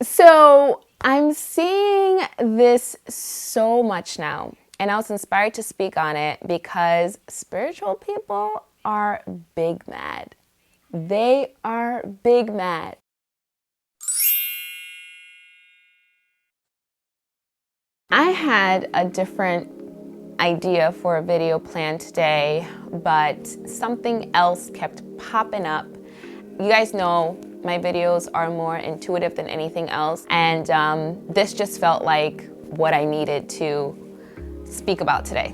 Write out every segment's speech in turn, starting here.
So I'm seeing this so much now, and I was inspired to speak on it because spiritual people are big mad. They are big mad. I had a different idea for a video plan today, but something else kept popping up. You guys know my videos are more intuitive than anything else, and this just felt like what I needed to speak about today.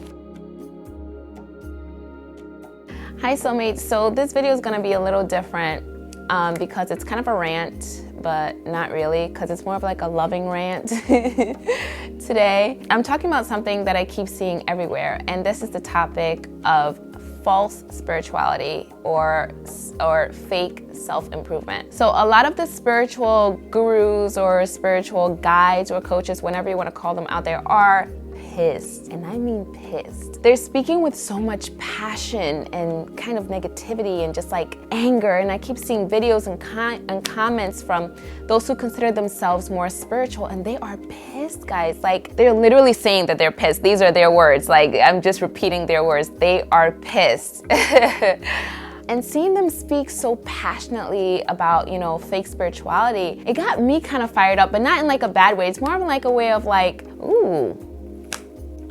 Hi soulmates, so this video is going to be a little different because it's kind of a rant, but not really, because it's more of like a loving rant today. I'm talking about something that I keep seeing everywhere, and this is the topic of false spirituality or fake self-improvement. So a lot of the spiritual gurus or spiritual guides or coaches, whenever you want to call them out there, are pissed, and I mean pissed. They're speaking with so much passion and kind of negativity and just like anger, and I keep seeing videos and comments from those who consider themselves more spiritual, and they are pissed, guys. Like, they're literally saying that they're pissed. These are their words. Like, I'm just repeating their words. They are pissed. And seeing them speak so passionately about, fake spirituality, it got me kind of fired up, but not in like a bad way. It's more of like a way of like, ooh,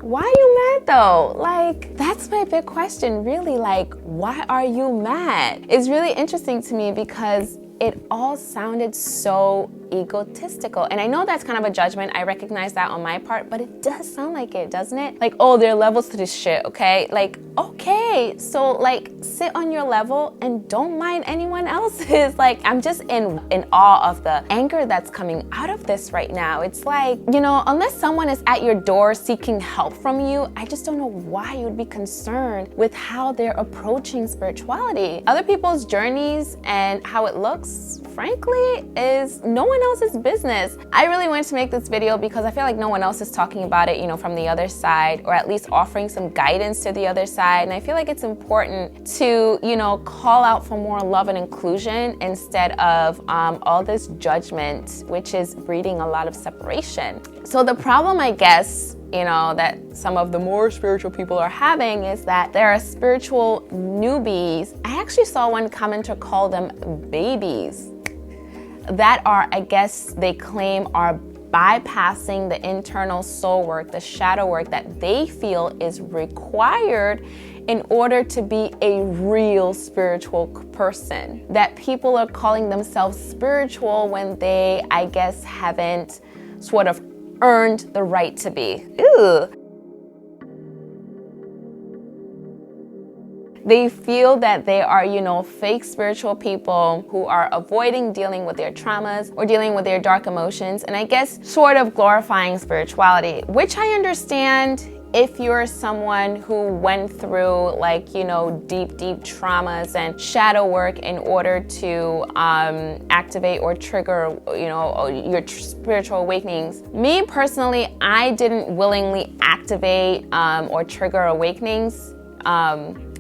why are you mad though? Like, that's my big question, really. Like, why are you mad? It's really interesting to me because it all sounded so egotistical. And I know that's kind of a judgment. I recognize that on my part, but it does sound like it, doesn't it? Like, oh, there are levels to this shit, okay? Like, okay, so like sit on your level and don't mind anyone else's. Like, I'm just in awe of the anger that's coming out of this right now. It's like, unless someone is at your door seeking help from you, I just don't know why you would be concerned with how they're approaching spirituality. Other people's journeys and how it looks, frankly, is no one else's business. I really wanted to make this video because I feel like no one else is talking about it, from the other side, or at least offering some guidance to the other side. And I feel like it's important to, call out for more love and inclusion instead of all this judgment, which is breeding a lot of separation. So the problem, I guess, that some of the more spiritual people are having is that there are spiritual newbies. I actually saw one commenter call them babies that are, I guess they claim, are bypassing the internal soul work, the shadow work that they feel is required in order to be a real spiritual person. That people are calling themselves spiritual when they, I guess, haven't sort of earned the right to be. Ew. They feel that they are, fake spiritual people who are avoiding dealing with their traumas or dealing with their dark emotions, and I guess sort of glorifying spirituality, which I understand if you're someone who went through deep traumas and shadow work in order to activate or trigger, your spiritual awakenings. Me personally, I didn't willingly activate or trigger awakenings.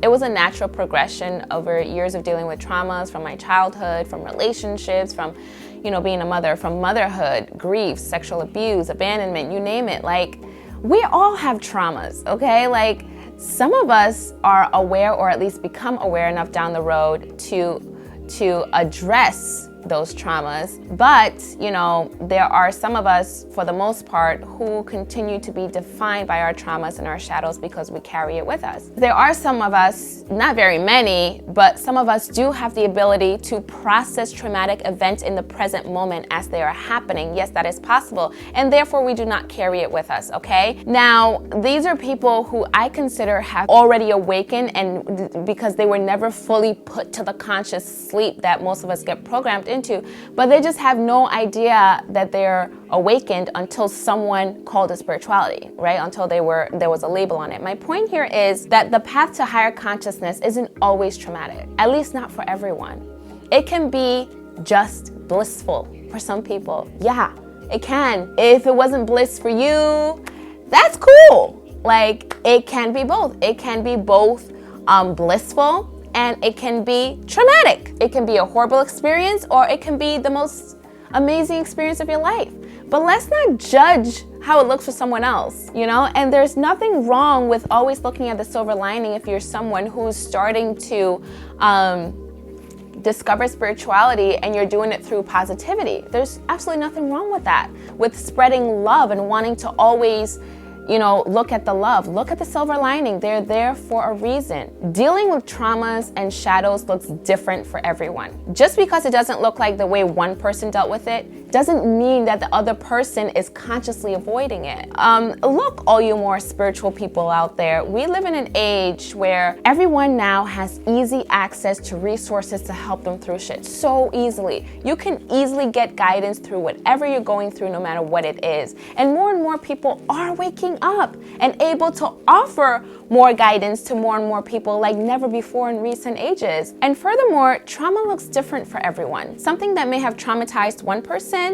It was a natural progression over years of dealing with traumas from my childhood, from relationships, from, being a mother, from motherhood, grief, sexual abuse, abandonment, you name it. Like, we all have traumas, okay? Like, some of us are aware, or at least become aware enough down the road to address those traumas, but there are some of us, for the most part, who continue to be defined by our traumas and our shadows because we carry it with us. There are some of us, not very many, but some of us do have the ability to process traumatic events in the present moment as they are happening. Yes, that is possible, and therefore we do not carry it with us, okay? Now, these are people who I consider have already awakened, and because they were never fully put to the conscious sleep that most of us get programmed into, but they just have no idea that they're awakened until someone called it spirituality, right? Until there was a label on it. My point here is that the path to higher consciousness isn't always traumatic, at least not for everyone. It can be just blissful for some people. Yeah, it can. If it wasn't bliss for you, that's cool. Like, it can be both. It can be both blissful, and it can be traumatic. It can be a horrible experience, or it can be the most amazing experience of your life. But let's not judge how it looks for someone else, you know? And there's nothing wrong with always looking at the silver lining if you're someone who's starting to discover spirituality and you're doing it through positivity. There's absolutely nothing wrong with that, with spreading love and wanting to always, you know, look at the love, look at the silver lining. They're there for a reason. Dealing with traumas and shadows looks different for everyone. Just because it doesn't look like the way one person dealt with it doesn't mean that the other person is consciously avoiding it. Look, all you more spiritual people out there, we live in an age where everyone now has easy access to resources to help them through shit so easily. You can easily get guidance through whatever you're going through, no matter what it is. And more people are waking up and able to offer more guidance to more and more people like never before in recent ages. And furthermore, trauma looks different for everyone. Something that may have traumatized one person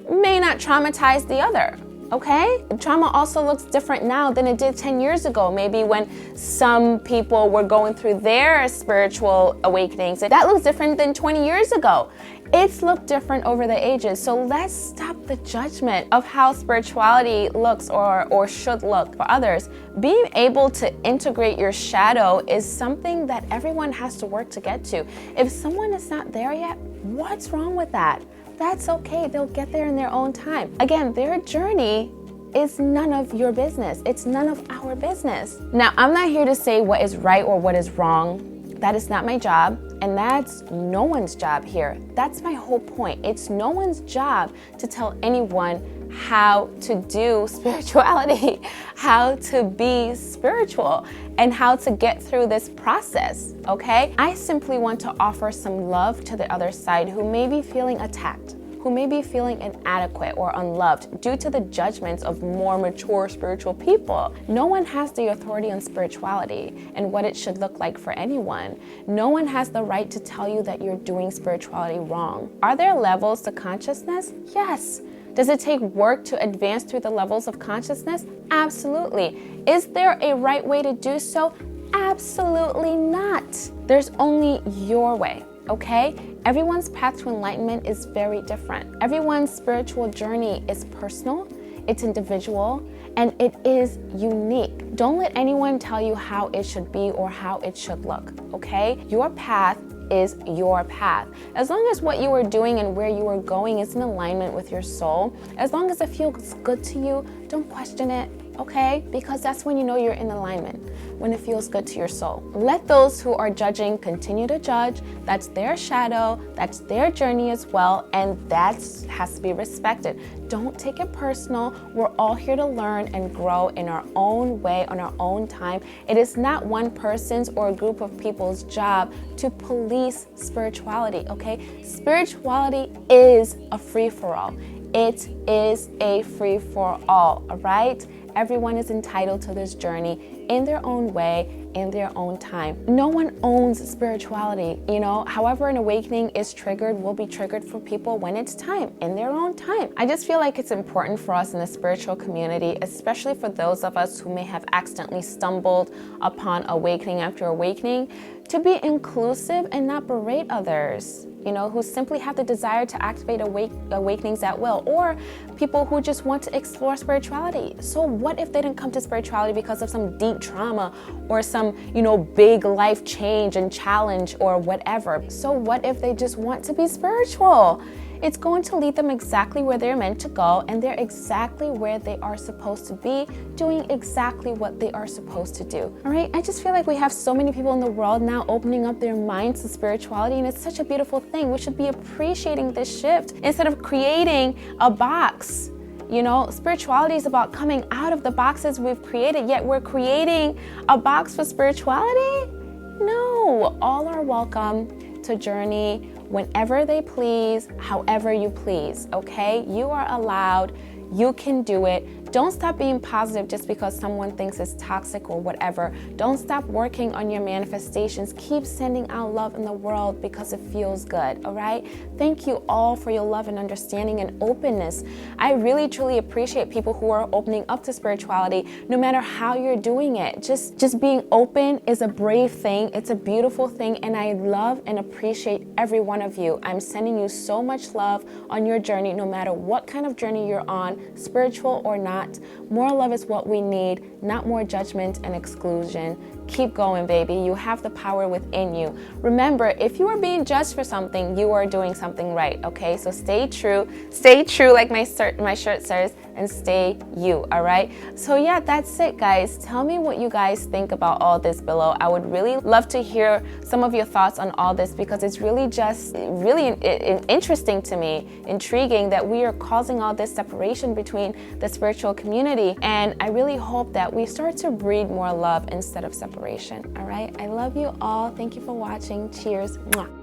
may not traumatize the other. Okay? Trauma also looks different now than it did 10 years ago, maybe when some people were going through their spiritual awakenings. That looks different than 20 years ago. It's looked different over the ages. So let's stop the judgment of how spirituality looks or should look for others. Being able to integrate your shadow is something that everyone has to work to get to. If someone is not there yet, what's wrong with that? That's okay. They'll get there in their own time. Again, their journey is none of your business. It's none of our business. Now, I'm not here to say what is right or what is wrong. That is not my job, and that's no one's job here. That's my whole point. It's no one's job to tell anyone how to do spirituality, how to be spiritual, and how to get through this process, okay? I simply want to offer some love to the other side who may be feeling attacked, who may be feeling inadequate or unloved due to the judgments of more mature spiritual people. No one has the authority on spirituality and what it should look like for anyone. No one has the right to tell you that you're doing spirituality wrong. Are there levels to consciousness? Yes. Does it take work to advance through the levels of consciousness? Absolutely. Is there a right way to do so? Absolutely not. There's only your way, okay? Everyone's path to enlightenment is very different. Everyone's spiritual journey is personal, it's individual, and it is unique. Don't let anyone tell you how it should be or how it should look, okay? Your path is your path. As long as what you are doing and where you are going is in alignment with your soul, as long as it feels good to you, don't question it, okay? Because that's when you know you're in alignment, when it feels good to your soul. Let those who are judging continue to judge. That's their shadow, that's their journey as well, and that has to be respected. Don't take it personal. We're all here to learn and grow in our own way, on our own time. It is not one person's or a group of people's job to police spirituality, okay? Spirituality is a free-for-all. It is a free-for-all, all right? Everyone is entitled to this journey in their own way, in their own time. No one owns spirituality, you know? However an awakening is triggered will be triggered for people when it's time, in their own time. I just feel like it's important for us in the spiritual community, especially for those of us who may have accidentally stumbled upon awakening after awakening, to be inclusive and not berate others, you know, who simply have the desire to activate awakenings at will, or people who just want to explore spirituality. So what if they didn't come to spirituality because of some deep trauma or some, you know, big life change and challenge or whatever? So what if they just want to be spiritual? It's going to lead them exactly where they're meant to go, and they're exactly where they are supposed to be, doing exactly what they are supposed to do. All right, I just feel like we have so many people in the world now opening up their minds to spirituality, and it's such a beautiful thing. We should be appreciating this shift instead of creating a box. You know, spirituality is about coming out of the boxes we've created, yet we're creating a box for spirituality? No, all are welcome to journey whenever they please, however you please, okay? You are allowed, you can do it. Don't stop being positive just because someone thinks it's toxic or whatever. Don't stop working on your manifestations. Keep sending out love in the world because it feels good, all right? Thank you all for your love and understanding and openness. I really truly appreciate people who are opening up to spirituality, no matter how you're doing it. Just being open is a brave thing. It's a beautiful thing, and I love and appreciate every one of you. I'm sending you so much love on your journey, no matter what kind of journey you're on, spiritual or not. More love is what we need, not more judgment and exclusion. Keep going, baby. You have the power within you. Remember, if you are being judged for something, you are doing something right, okay? So stay true like my shirt says, and stay you, all right? So yeah, that's it, guys. Tell me what you guys think about all this below. I would really love to hear some of your thoughts on all this, because it's really interesting to me, intriguing that we are causing all this separation between the spiritual community. And I really hope that we start to breed more love instead of separation, all right? I love you all. Thank you for watching. Cheers. Mwah.